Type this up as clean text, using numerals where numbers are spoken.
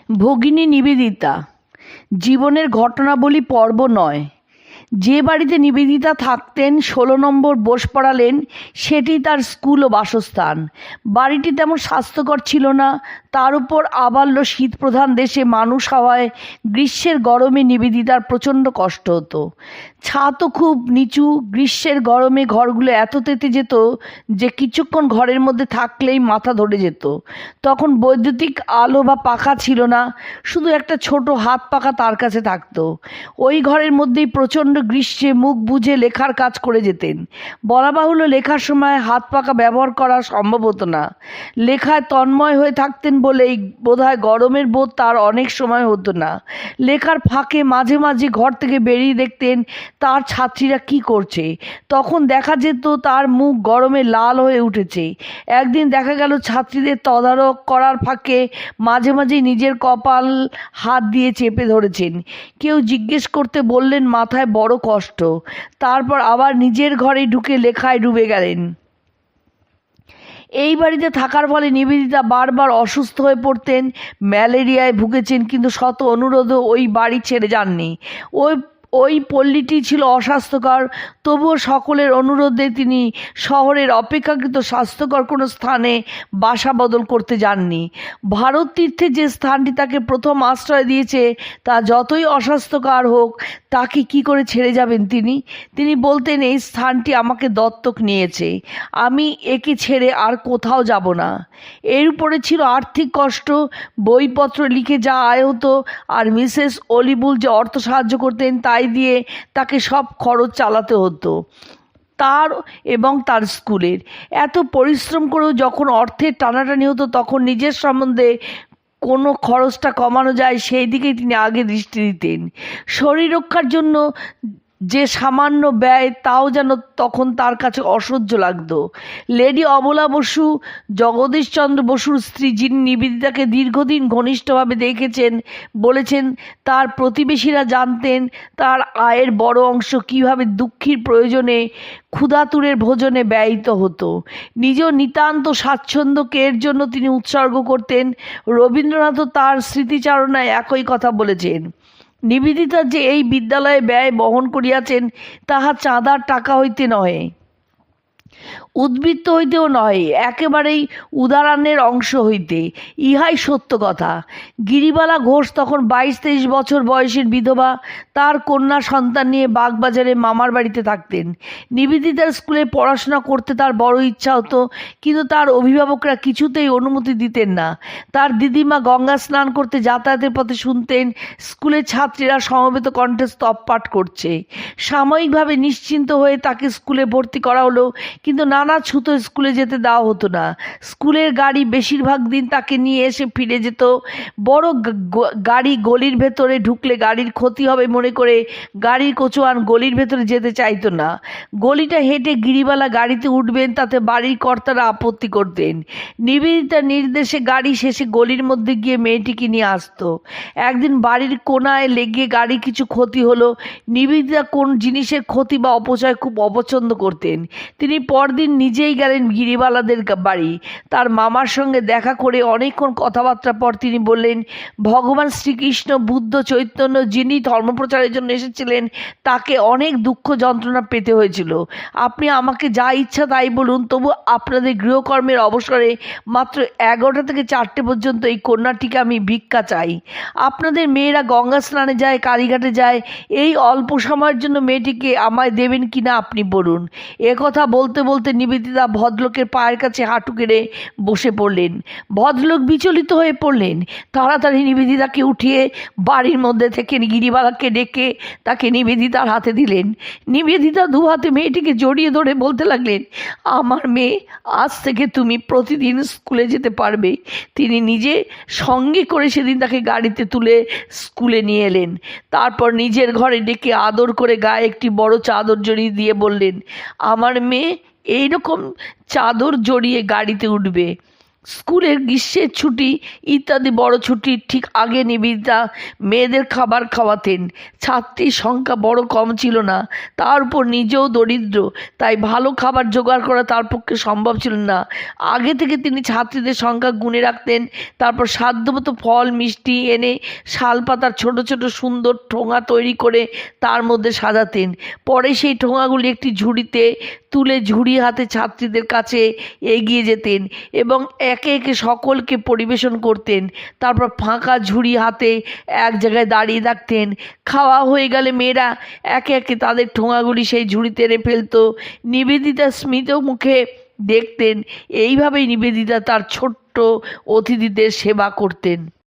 ভগিনী নিবেদিতা জীবনের ঘটনাবলী পর্ব নয়। যে বাড়িতে নিবেদিতা থাকতেন 16 নম্বর বোসপাড়া লেন, সেটি তার স্কুল ও বাসস্থান। বাড়িটি তেমন স্বাস্থ্যকর ছিল না, তার উপর আবাল্য শীতপ্রধান দেশে মানুষ হওয়ায় গ্রীষ্মের গরমে নিবেদিতার প্রচণ্ড কষ্ট হতো। ছাদও খুব নিচু, গ্রীষ্মের গরমে ঘরগুলো এত তেতে যেত যে কিছুক্ষণ ঘরের মধ্যে থাকলেই মাথা ধরে যেত। তখন বৈদ্যুতিক আলো বা পাখা ছিল না, শুধু একটা ছোট হাত পাখা তার কাছে থাকতো। ওই ঘরের মধ্যেই প্রচণ্ড গ্রীষ্মে মুখ বুজে লেখার কাজ করে যেতেন। বলা বাহুল্য, লেখার সময় হাত পাখা ব্যবহার করা সম্ভব হতো না। লেখায় তন্ময় হয়ে থাকতেন বলেই বোধহয় গরমের বোধ তার অনেক সময় হতো না। লেখার ফাঁকে মাঝে মাঝে ঘর থেকে বেরিয়ে দেখতেন তার ছাত্রীরা কি করছে। তখন দেখা যেত তার মুখ গরমে লাল হয়ে উঠেছে। একদিন দেখা গেল ছাত্রীদের তদারক করার ফাঁকে মাঝে মাঝে নিজের কপাল হাত দিয়ে চেপে ধরেছেন। কেউ জিজ্ঞেস করতে বললেন মাথায় বড় কষ্ট। তারপর আবার নিজের ঘরে ঢুকে লেখায় ডুবে গেলেন। এই বাড়িতে থাকার ফলে নিবেদিতা বারবার অসুস্থ হয়ে পড়তেন, ম্যালেরিয়ায় ভুগেছেন, কিন্তু শত অনুরোধও ওই বাড়ি ছেড়ে যাননি। ওই পল্লীটি ছিল অস্বাস্থ্যকর, তবুও সকলের অনুরোধে তিনি শহরের অপেক্ষাকৃত স্বাস্থ্যকর কোনো স্থানে বাসা বদল করতে যাননি। ভারত তীর্থে যে স্থানটি তাকে প্রথম আশ্রয় দিয়েছে তা যতই অস্বাস্থ্যকর হোক, তাকে কি করে ছেড়ে যাবেন তিনি বলতেন, এই স্থানটি আমাকে দত্তক নিয়েছে, আমি একে ছেড়ে আর কোথাও যাব না। এর উপরে ছিল আর্থিক কষ্ট। বইপত্র লিখে যা আয় হতো আর মিসেস অলিবুল যে অর্থ সাহায্য করতেন তাই দিয়ে তাকে সব খরচ চালাতে হতো, তার এবং তার স্কুলের। এত পরিশ্রম করেও যখন অর্থের টানাটানি হতো, তখন নিজের সম্বন্ধে কোনো খরচটা কমানো যায় সেই দিকেই তিনি আগে দৃষ্টি দিতেন। শরীর রক্ষার জন্য যে সামান্য ব্যয়, তাও যেন তখন তার কাছে অসহ্য লাগতো। লেডি অবলা বসু, জগদীশচন্দ্র বসুর স্ত্রী, যিনি নিবেদিতাকে দীর্ঘদিন ঘনিষ্ঠভাবে দেখেছেন, বলেছেন তার প্রতিবেশীরা জানতেন তার আয়ের বড় অংশ কীভাবে দুঃখীর প্রয়োজনে, ক্ষুধাতুরের ভোজনে ব্যয়িত হতো। নিজ নিতান্ত স্বাচ্ছন্দ্যকে এর জন্য তিনি উৎসর্গ করতেন। রবীন্দ্রনাথও তার স্মৃতিচারণায় একই কথা বলেছেন। নিবেদিতা যে এই বিদ্যালয়ে ব্যয় বহন করিয়াছেন, তাহা চাঁদার টাকা হইতে নহে, উদ্বৃত্ত হইতেও নয়, একেবারেই উদারানের অংশ হইতে। ইহাই সত্য কথা। গিরিবালা ঘোষ তখন 22-23 বছর বয়সের বিধবা। তার কন্যা সন্তান নিয়ে বাগবাজারে মামার বাড়িতে থাকতেন। নিবেদিতার স্কুলে পড়াশোনা করতে তার বড় ইচ্ছা হতো, কিন্তু তার অভিভাবকরা কিছুতেই অনুমতি দিতেন না। তার দিদিমা গঙ্গা স্নান করতে যাতায়াতের পথে শুনতেন স্কুলের ছাত্রীরা সমবেত কণ্ঠে স্তব পাঠ করছে। সাময়িকভাবে নিশ্চিন্ত হয়ে তাকে স্কুলে ভর্তি করা হলো, কিন্তু নানা ছুতো স্কুলে যেতে দেওয়া হতো না। স্কুলের গাড়ি বেশিরভাগ দিন তাকে নিয়ে এসে ফিরে যেত। বড় গাড়ি গলির ভেতরে ঢুকলে গাড়ির ক্ষতি হবে মনে করে গাড়ির কোচোয়ান গলির ভেতরে যেতে চাইতো না। গলিটা হেঁটে গিরিবালা গাড়িতে উঠবেন, তাতে বাড়ির কর্তারা আপত্তি করতেন। নিবেদিতার নির্দেশে গাড়ি শেষে গলির মধ্যে গিয়ে মেয়েটিকে নিয়ে আসতো। একদিন বাড়ির কোনায় লেগে গাড়ি কিছু ক্ষতি হলো। নিবেদিতা কোন জিনিসের ক্ষতি বা অপচয় খুব অপছন্দ করতেন। তিনি পরদিন নিজেই গেলেন গিরিবালাদের বাড়ি। তার মামার সঙ্গে দেখা করে অনেকক্ষণ কথাবার্তার পর তিনি বললেন, ভগবান শ্রীকৃষ্ণ, বুদ্ধ, চৈতন্য যিনি ধর্মপ্রচারের জন্য এসেছিলেন, তাকে অনেক দুঃখ যন্ত্রণা পেতে হয়েছিল। আপনি আমাকে যা ইচ্ছা তাই বলুন, তবু আপনাদের গৃহকর্মের অবসরে মাত্র 11টা থেকে 4টে পর্যন্ত এই কন্যাটিকে আমি ভিক্ষা চাই। আপনাদের মেয়েরা গঙ্গা স্নানে যায়, কালীঘাটে যায়, এই অল্প সময়ের জন্য মেয়েটিকে আমায় দেবেন কিনা আপনি বলুন। কথা বলতে বলতে নিবেদিতা ভদ্রলোকের পায়ের কাছে হাঁটু কেড়ে বসে পড়লেন। ভদ্রলোক বিচলিত হয়ে পড়লেন। তাড়াতাড়ি নিবেদিতাকে উঠিয়ে বাড়ির মধ্যে থেকে গিরিবালাকে ডেকে তাকে নিবেদিতার হাতে দিলেন। নিবেদিতা দু হাতে মেয়েটিকে জড়িয়ে ধরে বলতে লাগলেন, আমার মেয়ে, আজ থেকে তুমি প্রতিদিন স্কুলে যেতে পারবে। তিনি নিজে সঙ্গে করে সেদিন তাকে গাড়িতে তুলে স্কুলে নিয়ে এলেন। তারপর নিজের ঘরে ডেকে আদর করে গায়ে একটি বড় চাদর জড়িয়ে দিয়ে বললেন, আমার মেয়ে এইরকম চাদর জড়িয়ে গাড়িতে উঠবে। স্কুলের গ্রীষ্মের ছুটি ইত্যাদি বড় ছুটির ঠিক আগে নিবেদিতা মেয়েদের খাবার খাওয়াতেন। ছাত্রীর সংখ্যা বড় কম ছিল না, তার উপর নিজেও দরিদ্র, তাই ভালো খাবার জোগাড় করা তার পক্ষে সম্ভব ছিল না। আগে থেকে তিনি ছাত্রীদের সংখ্যা গুনে রাখতেন, তারপর সাধ্যমতো ফল মিষ্টি এনে শালপাতার ছোট ছোট সুন্দর ঠোঙা তৈরি করে তার মধ্যে সাজাতেন। পরে সেই ঠোঙাগুলি একটি ঝুড়িতে তুলে ঝুড়ি হাতে ছাত্রীদের কাছে এগিয়ে যেতেন এবং একে একে সকলকে পরিবেশন করতেন। তারপর ফাঁকা ঝুড়ি হাতে এক জায়গায় দাঁড়িয়ে থাকতেন। খাওয়া হয়ে গেলে মেয়েরা একে একে তাদের ঠোঙাগুলি সেই ঝুড়িতে এনে ফেলত। নিবেদিতা স্মিত মুখে দেখতেন। এইভাবেই নিবেদিতা তার ছোট্ট অতিথিদের সেবা করতেন।